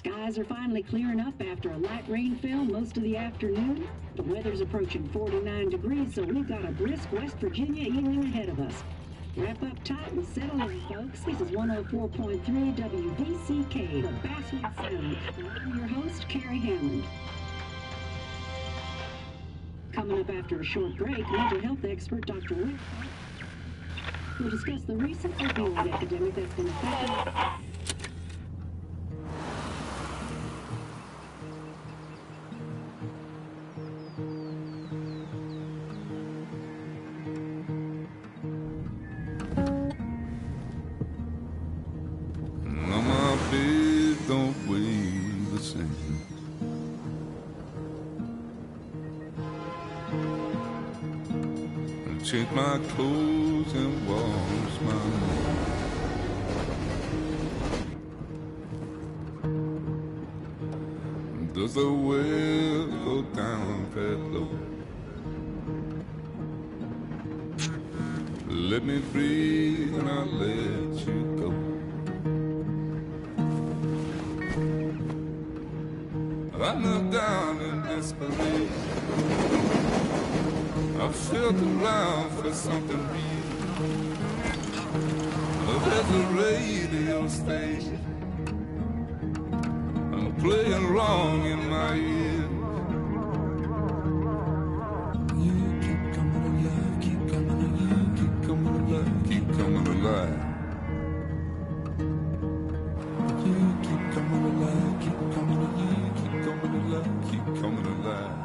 Skies are finally clearing up after a light rainfall most of the afternoon. The weather's approaching 49 degrees, so we've got a brisk West Virginia evening ahead of us. Wrap up tight and settle in, folks. This is 104.3 WVCK, the Basswood Sound. And I'm your host, Carrie Hammond. Coming up after a short break, mental health expert Dr. Rick will discuss the recent opioid epidemic that's been affecting... Change my clothes and wash my hands. Does the well go down that low? Let me breathe and I'll let you go. I knelt down in desperation. I felt around for something real. There's a radio station playing wrong in my ear. You keep coming alive, keep coming alive, keep coming alive, keep coming alive. You keep coming alive, keep coming alive, keep coming alive, keep coming alive.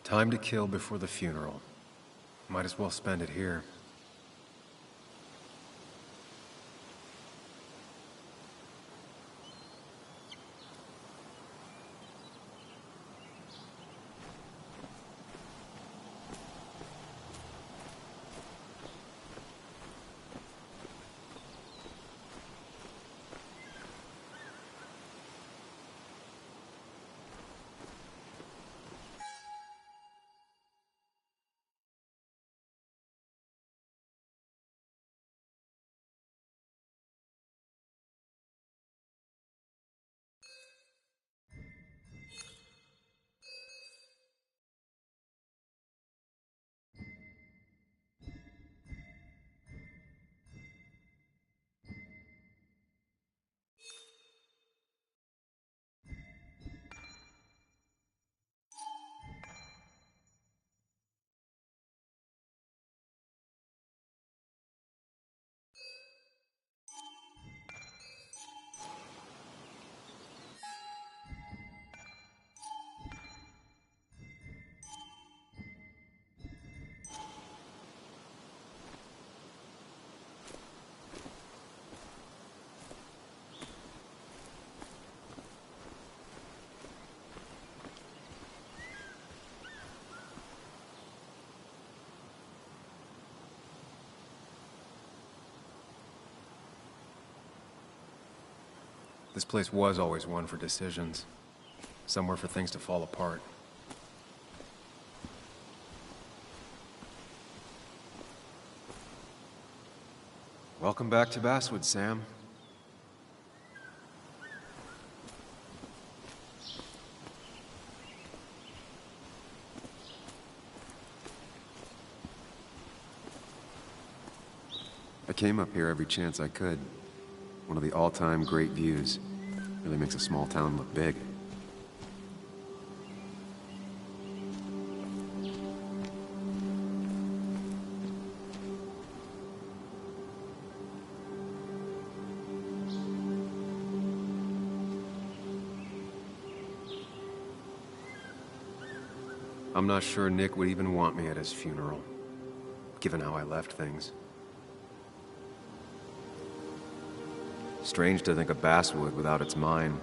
Time to kill before the funeral. Might as well spend it here. This place was always one for decisions. Somewhere for things to fall apart. Welcome back to Basswood, Sam. I came up here every chance I could. One of the all-time great views. Really makes a small town look big. I'm not sure Nick would even want me at his funeral, given how I left things. Strange to think of Basswood without its mine.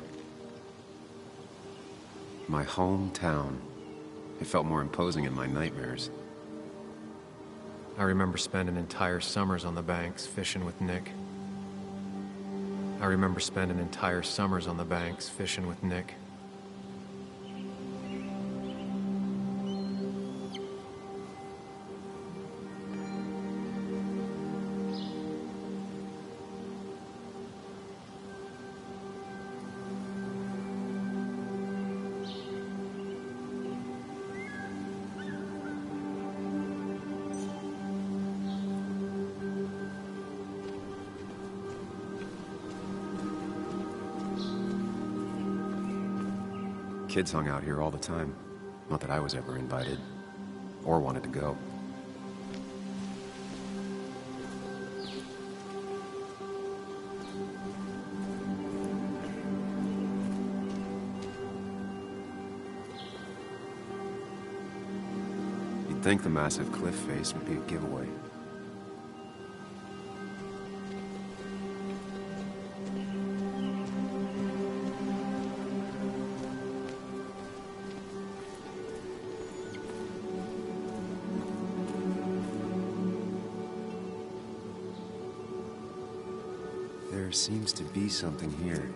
My hometown. It felt more imposing in my nightmares. I remember spending entire summers on the banks fishing with Nick. I remember spending entire summers on the banks fishing with Nick. Kids hung out here all the time. Not that I was ever invited, or wanted to go. You'd think the massive cliff face would be a giveaway. There seems to be something here.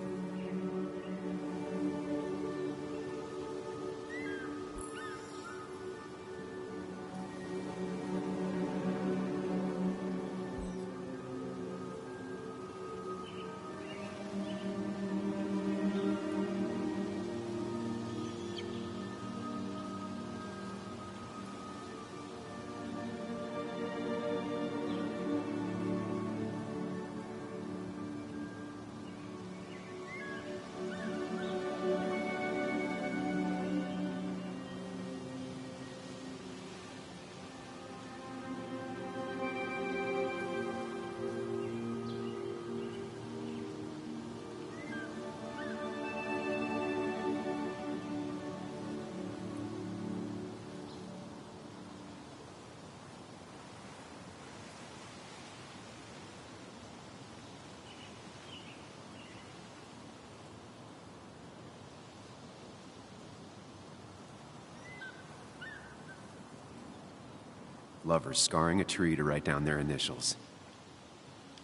Lovers scarring a tree to write down their initials.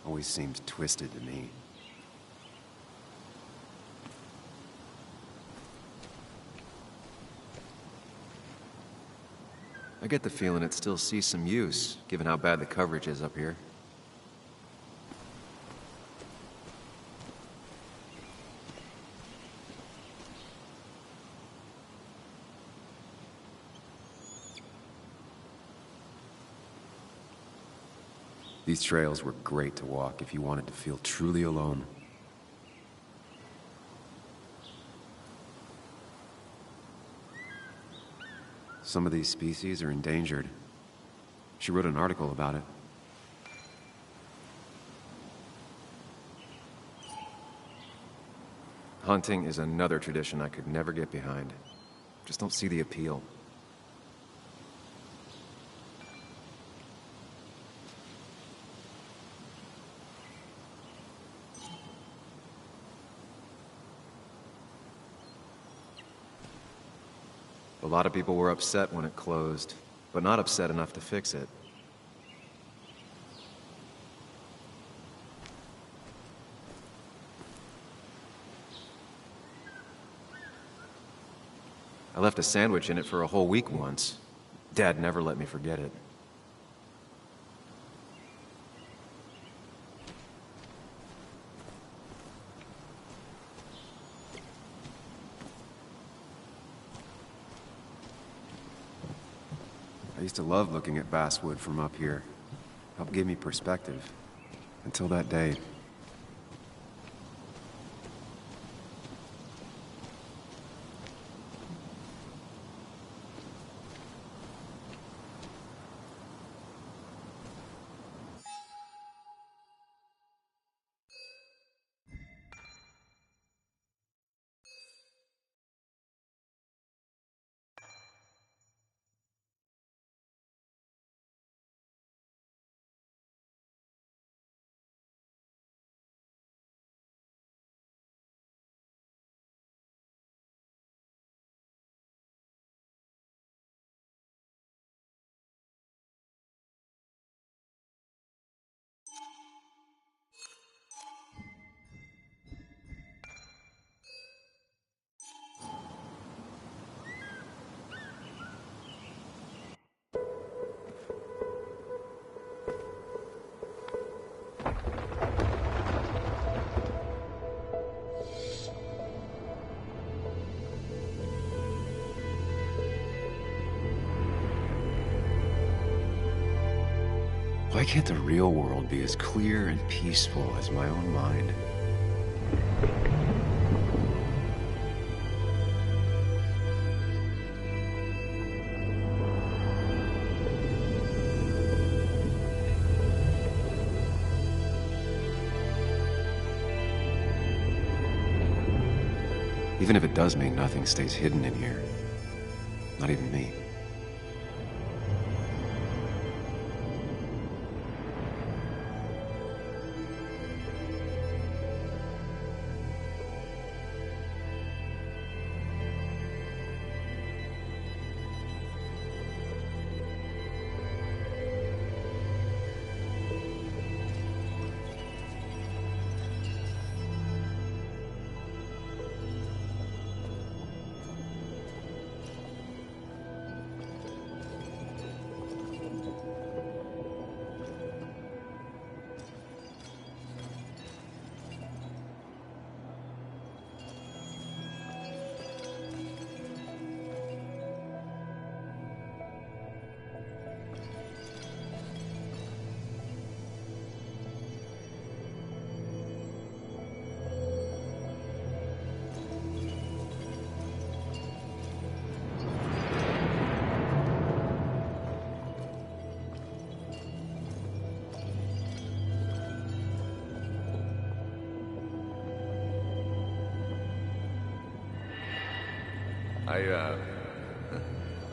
Always seemed twisted to me. I get the feeling it still sees some use, given how bad the coverage is up here. These trails were great to walk if you wanted to feel truly alone. Some of these species are endangered. She wrote an article about it. Hunting is another tradition I could never get behind. Just don't see the appeal. A lot of people were upset when it closed, but not upset enough to fix it. I left a sandwich in it for a whole week once. Dad never let me forget it. I used to love looking at Basswood from up here. Helped give me perspective. Until that day. Why can't the real world be as clear and peaceful as my own mind? Even if it does mean nothing stays hidden in here. Not even me.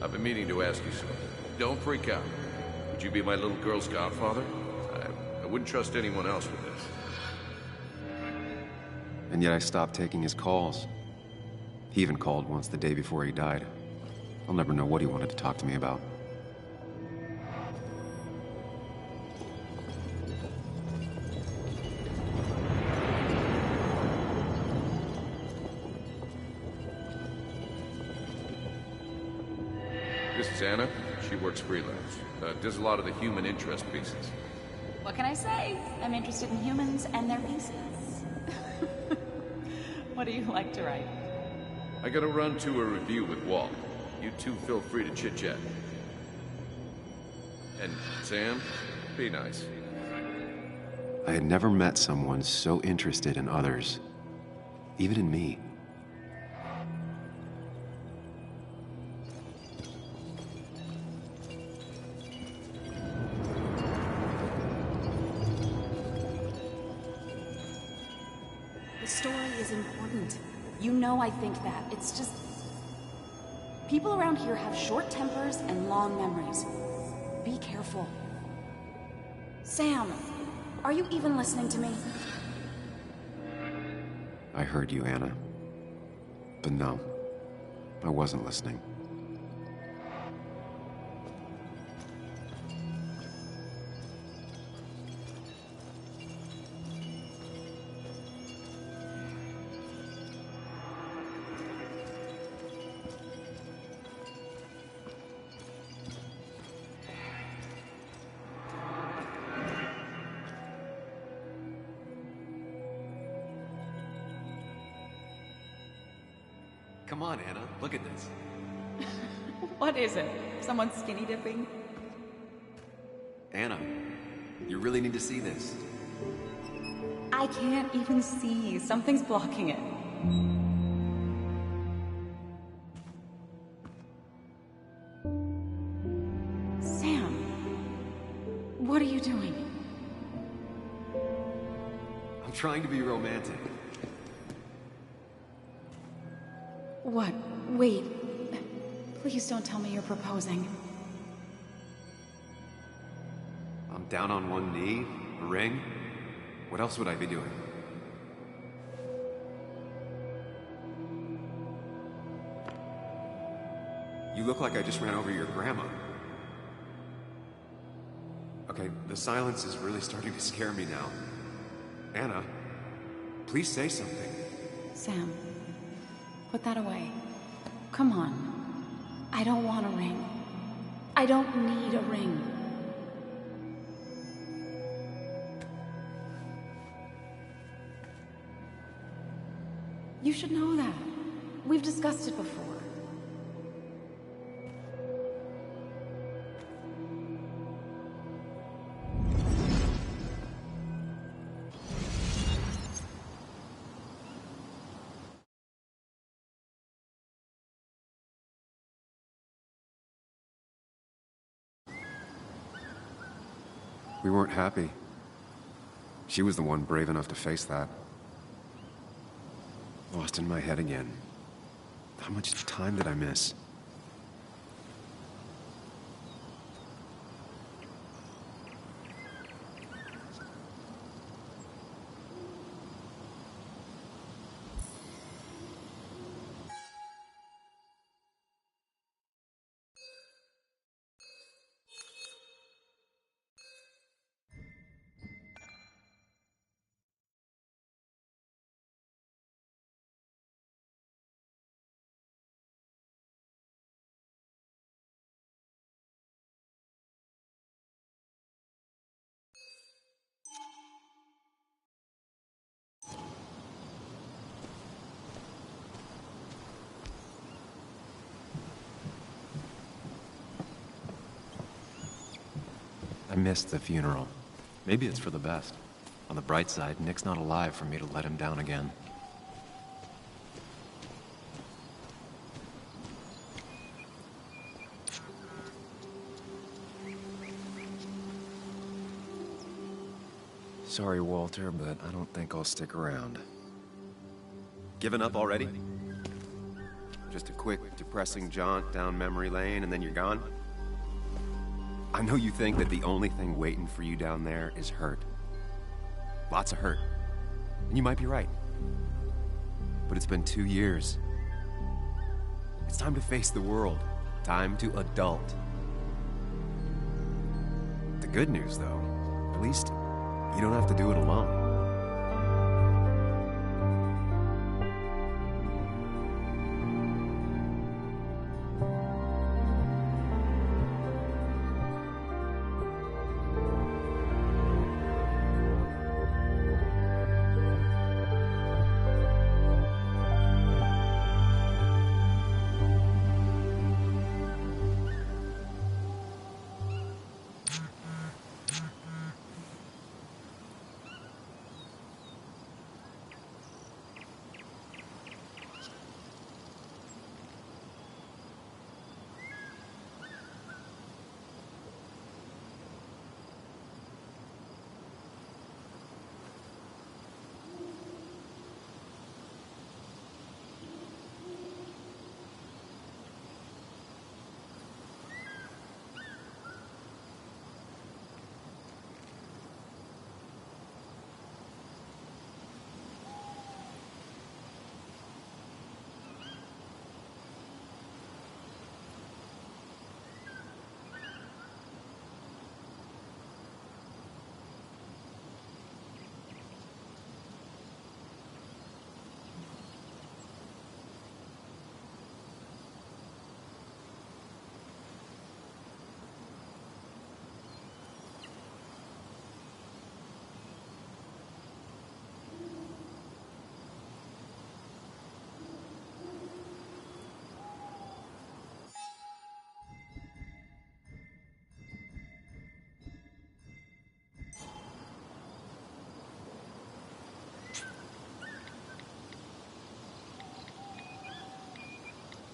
I've been meaning to ask you something. Don't freak out. Would you be my little girl's godfather? I wouldn't trust anyone else with this. And yet I stopped taking his calls. He even called once the day before he died. I'll never know what he wanted to talk to me about. This is Anna. She works freelance. Does a lot of the human interest pieces. What can I say? I'm interested in humans and their pieces. What do you like to write? I gotta run to a review with Walt. You two feel free to chit-chat. And Sam, be nice. I had never met someone so interested in others, even in me. The story is important. You know I think that. It's just... people around here have short tempers and long memories. Be careful. Sam, are you even listening to me? I heard you, Anna. But no, I wasn't listening. Come on, Anna, look at this. What is it? Someone skinny dipping? Anna, you really need to see this. I can't even see. Something's blocking it. Sam, what are you doing? I'm trying to be romantic. What? Wait. Please don't tell me you're proposing. I'm down on one knee, a ring. What else would I be doing? You look like I just ran over your grandma. Okay, the silence is really starting to scare me now. Anna, please say something. Sam, put that away. Come on. I don't want a ring. I don't need a ring. You should know that. We've discussed it before. We weren't happy. She was the one brave enough to face that. Lost in my head again. How much time did I miss? I missed the funeral. Maybe it's for the best. On the bright side, Nick's not alive for me to let him down again. Sorry, Walter, but I don't think I'll stick around. Given up already? Just a quick, depressing jaunt down memory lane and then you're gone? I know you think that the only thing waiting for you down there is hurt. Lots of hurt. And you might be right. But it's been 2 years. It's time to face the world. Time to adult. The good news, though, at least you don't have to do it alone.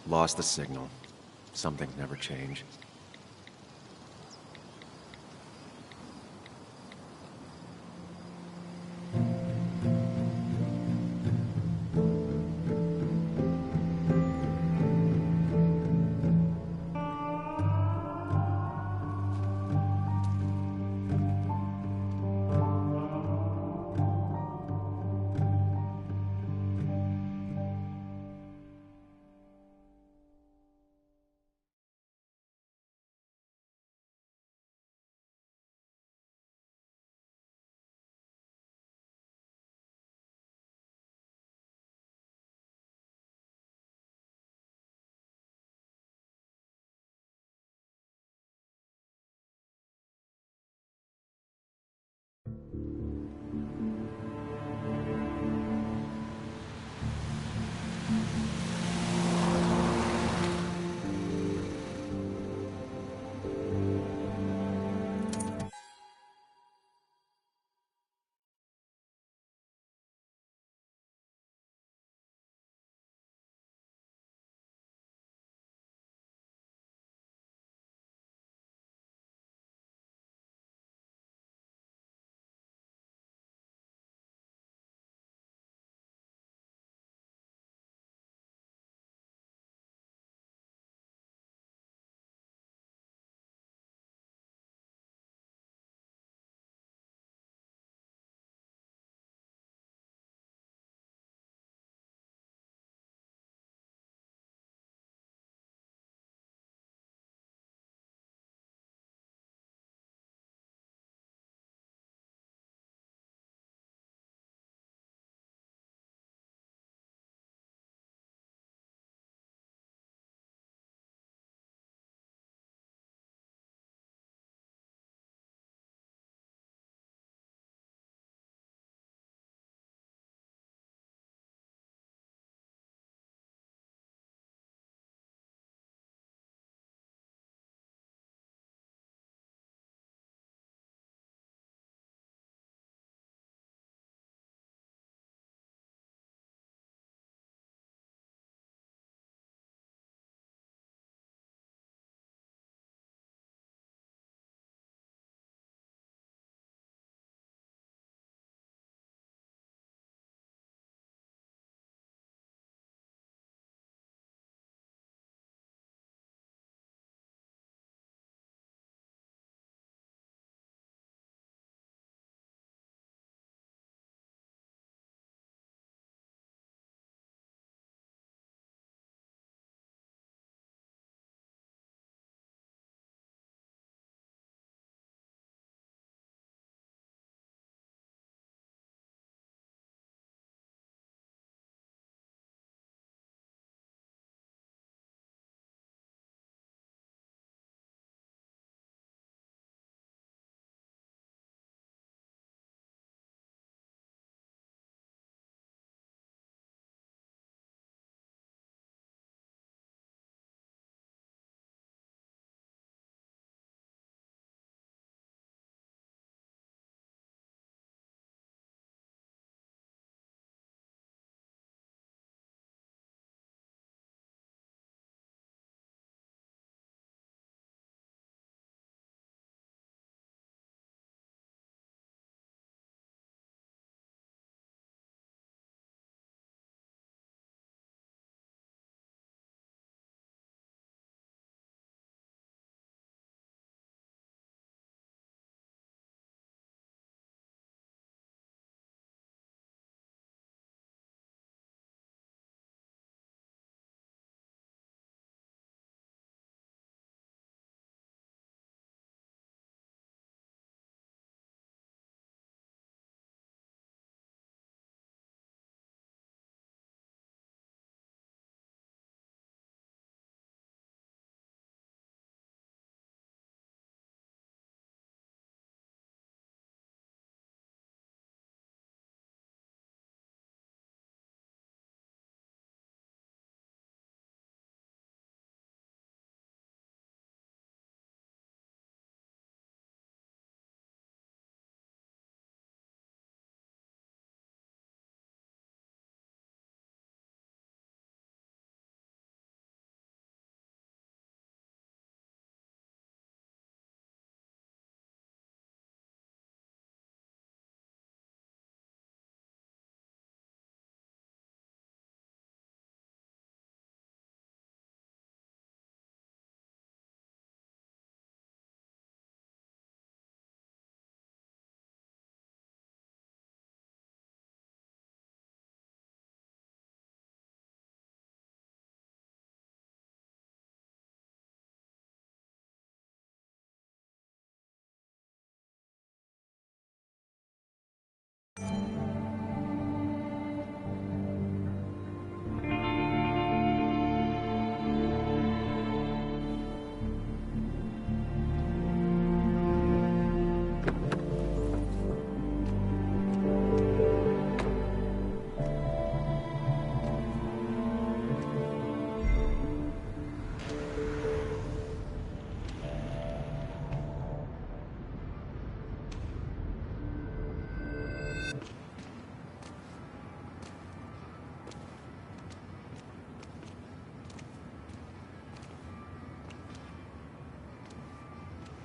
Lost the signal. Some things never change.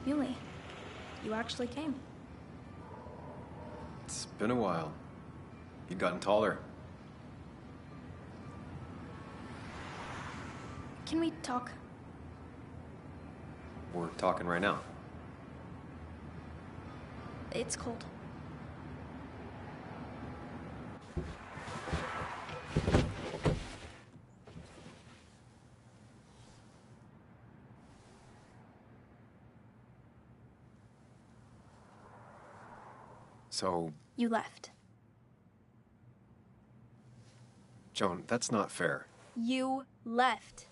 Muley, you actually came. It's been a while. You've gotten taller. Can we talk? We're talking right now. It's cold. So, You left. Joan, that's not fair. You left.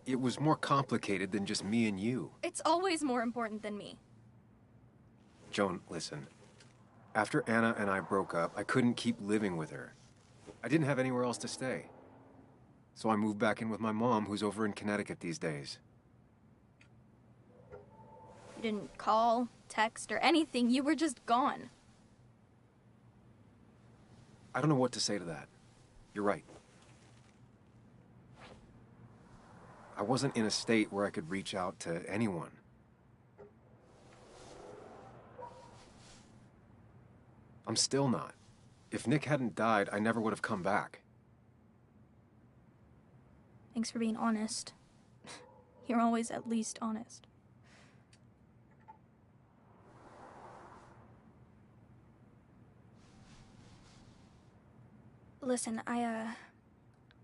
It was more complicated than just me and you. It's always more important than me. Joan, listen. After Anna and I broke up, I couldn't keep living with her. I didn't have anywhere else to stay. So I moved back in with my mom, who's over in Connecticut these days. You didn't call, text, or anything. You were just gone. I don't know what to say to that. You're right. I wasn't in a state where I could reach out to anyone. I'm still not. If Nick hadn't died, I never would have come back. Thanks for being honest. You're always at least honest. Listen, I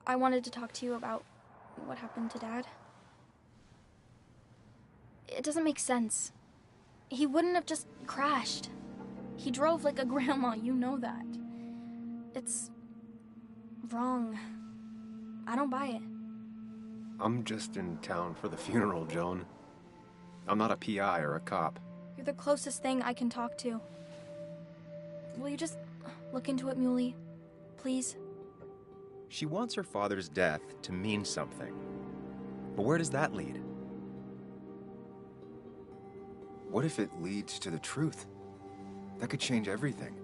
wanted to talk to you about what happened to Dad. It doesn't make sense. He wouldn't have just crashed. He drove like a grandma, you know that. It's wrong. I don't buy it. I'm just in town for the funeral, Joan. I'm not a PI or a cop. You're the closest thing I can talk to. Will you just look into it, Muley? Please? She wants her father's death to mean something. But where does that lead? What if it leads to the truth? That could change everything.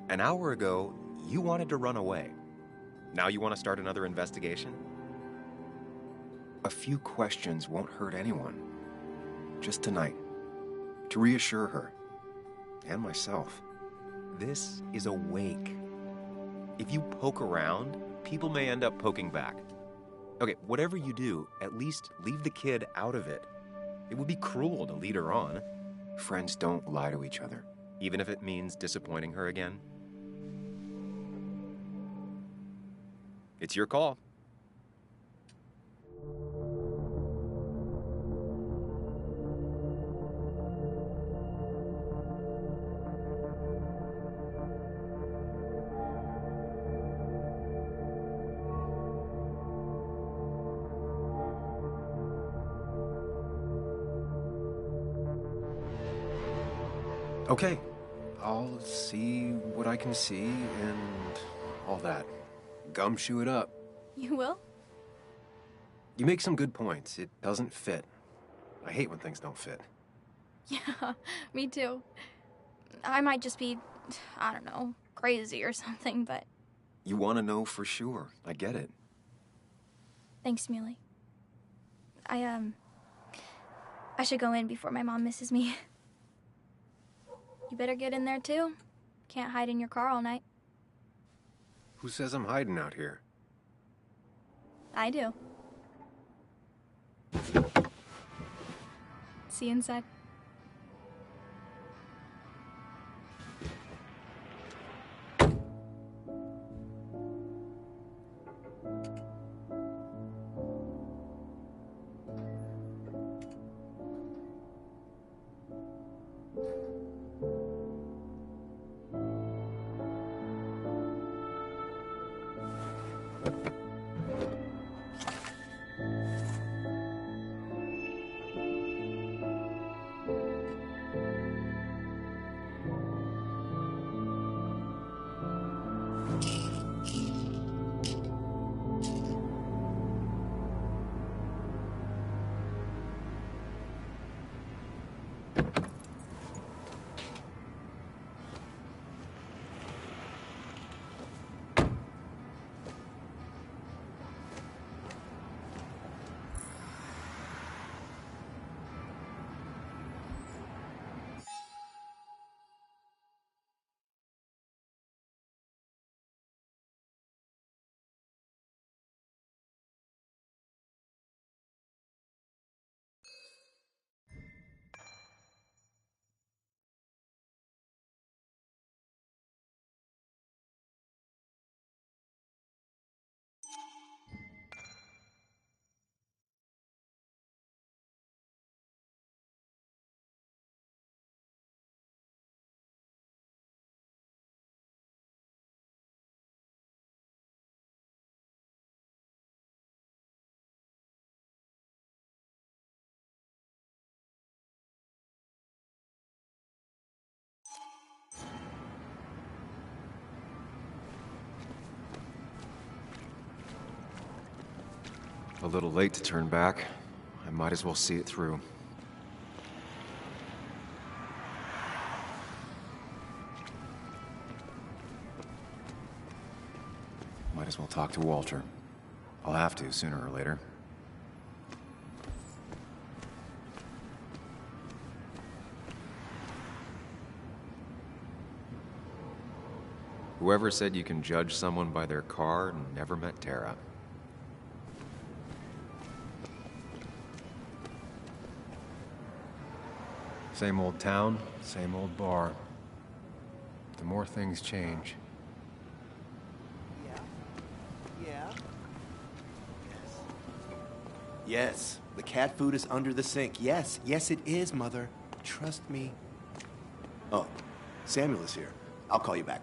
An hour ago, you wanted to run away. Now you want to start another investigation? A few questions won't hurt anyone. Just tonight. To reassure her. And myself. This is a wake. If you poke around, people may end up poking back. Okay, whatever you do, at least leave the kid out of it. It would be cruel to lead her on. Friends don't lie to each other. Even if it means disappointing her again. It's your call. Okay, I'll see what I can see and all that. Gumshoe it up. You will? You make some good points. It doesn't fit. I hate when things don't fit. Yeah, me too. I might just be, I don't know, crazy or something, but... You want to know for sure. I get it. Thanks, Muley. I should go in before my mom misses me. You better get in there, too. Can't hide in your car all night. Who says I'm hiding out here? I do. See you inside. A little late to turn back. I might as well see it through. Might as well talk to Walter. I'll have to, sooner or later. Whoever said you can judge someone by their car never met Tara. Same old town, same old bar. The more things change. Yeah. Yes, the cat food is under the sink. Yes, it is, Mother. Trust me. Oh, Samuel is here. I'll call you back.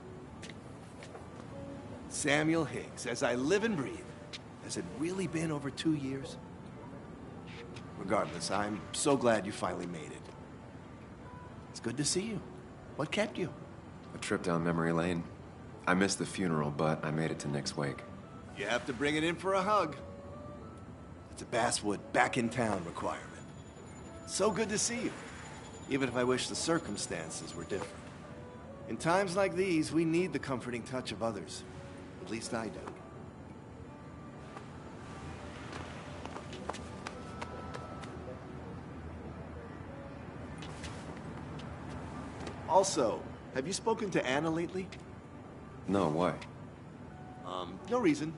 Samuel Higgs, as I live and breathe. Has it really been over 2 years? Regardless, I'm so glad you finally made it. It's good to see you. What kept you? A trip down memory lane. I missed the funeral, but I made it to Nick's wake. You have to bring it in for a hug. It's a Basswood back in town requirement. So good to see you, even if I wish the circumstances were different. In times like these, we need the comforting touch of others. At least I do. Also, have you spoken to Anna lately? No, why? No reason.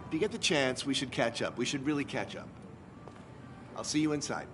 If you get the chance, we should catch up. We should really catch up. I'll see you inside.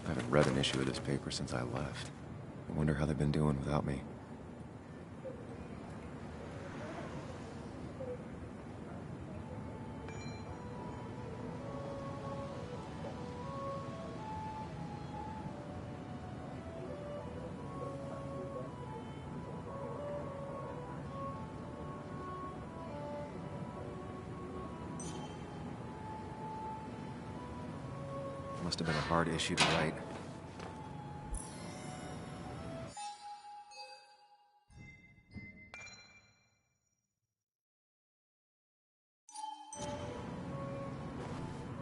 I haven't read an issue of this paper since I left. I wonder how they've been doing without me. Must have been a hard issue to write.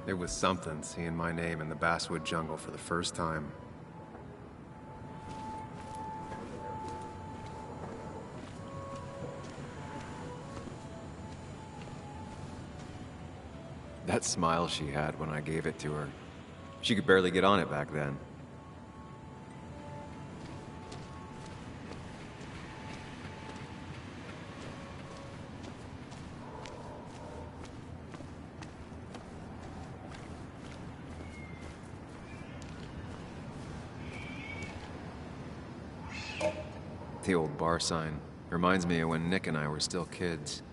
It was something seeing my name in the Basswood jungle for the first time. That smile she had when I gave it to her. She could barely get on it back then. The old bar sign reminds me of when Nick and I were still kids.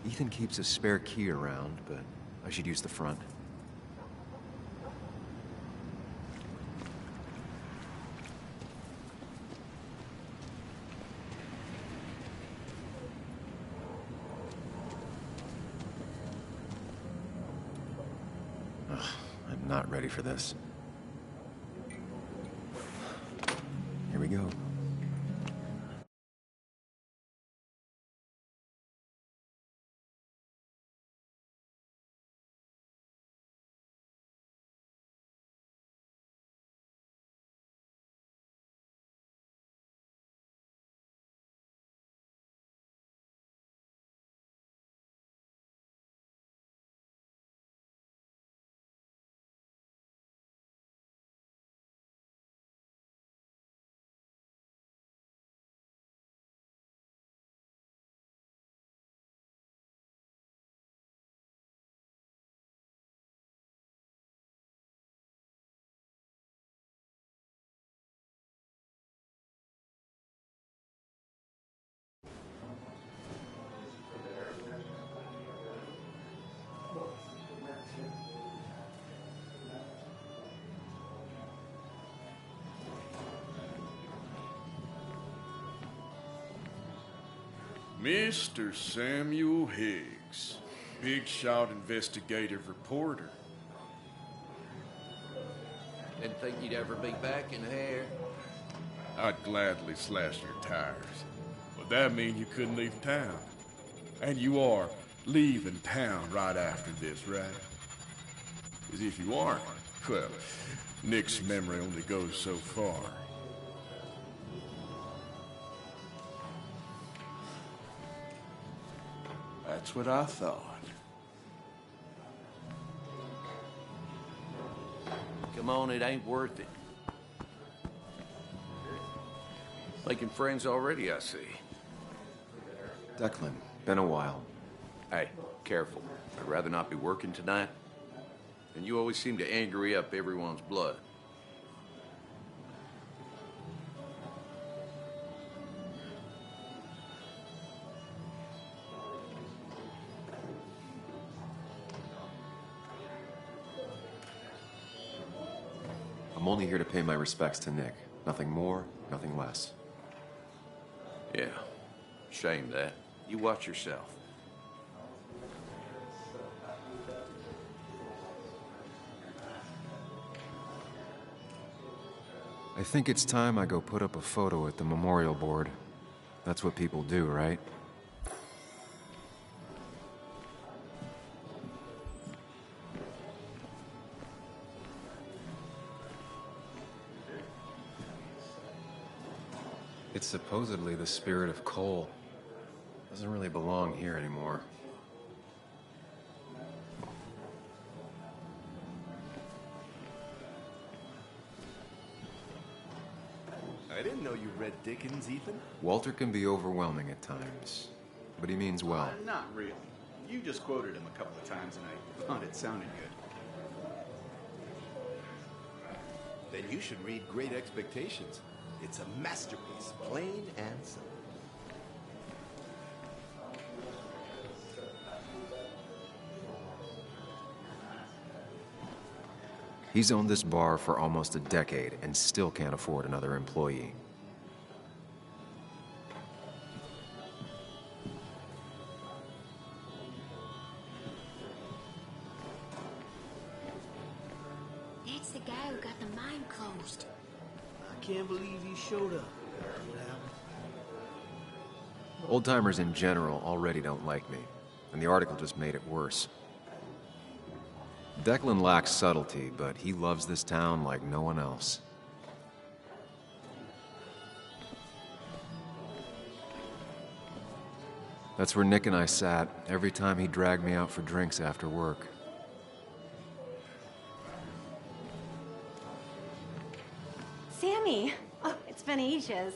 Ethan keeps a spare key around, but I should use the front. Ugh, I'm not ready for this. Here we go. Mr. Samuel Higgs, big shot investigative reporter. Didn't think you'd ever be back in here. I'd gladly slash your tires, but that mean you couldn't leave town. And you are leaving town right after this, right? As if you aren't, well, Nick's memory only goes so far. That's what I thought. Come on, it ain't worth it. Making friends already, I see. Declan, been a while. Hey, careful. I'd rather not be working tonight. And you always seem to angry up everyone's blood. I'm only here to pay my respects to Nick. Nothing more, nothing less. Yeah, shame that. You watch yourself. I think it's time I go put up a photo at the memorial board. That's what people do, right? It's supposedly the spirit of coal. Doesn't really belong here anymore. I didn't know you read Dickens, Ethan. Walter can be overwhelming at times, but he means well. Not really. You just quoted him a couple of times and I thought it sounded good. Then you should read Great Expectations. It's a masterpiece, plain and simple. He's owned this bar for almost a decade and still can't afford another employee. That's the guy who got the mine closed. I can't believe he showed up. What happened? Old-timers in general already don't like me, and the article just made it worse. Declan lacks subtlety, but he loves this town like no one else. That's where Nick and I sat every time he dragged me out for drinks after work. Sammy! Oh, it's been ages.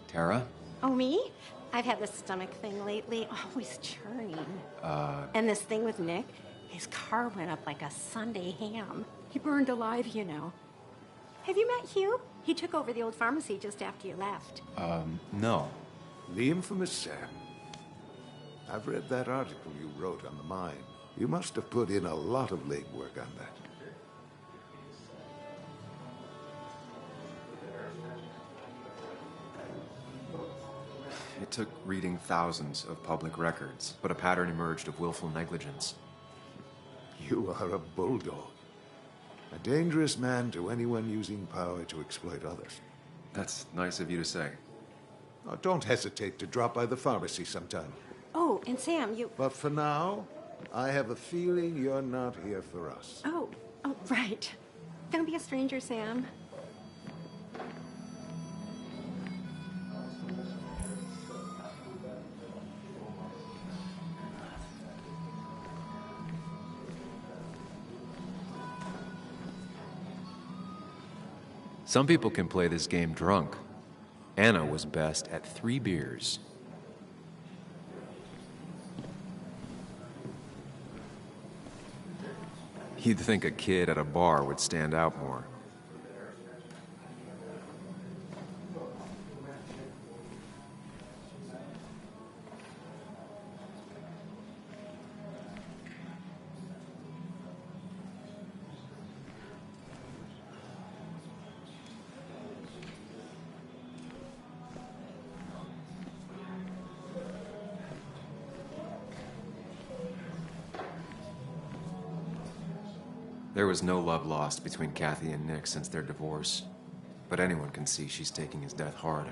Tara? Oh, me? I've had this stomach thing lately, always churning. And this thing with Nick, his car went up like a Sunday ham. He burned alive, you know. Have you met Hugh? He took over the old pharmacy just after you left. No. The infamous Sam. I've read that article you wrote on the mine. You must have put in a lot of legwork on that. It took reading thousands of public records, but a pattern emerged of willful negligence. You are a bulldog. A dangerous man to anyone using power to exploit others. That's nice of you to say. Oh, don't hesitate to drop by the pharmacy sometime. Oh, and Sam, you... But for now, I have a feeling you're not here for us. Oh, right. Don't be a stranger, Sam. Some people can play this game drunk. Anna was best at 3 beers. You'd think a kid at a bar would stand out more. There was no love lost between Kathy and Nick since their divorce, but anyone can see she's taking his death hard.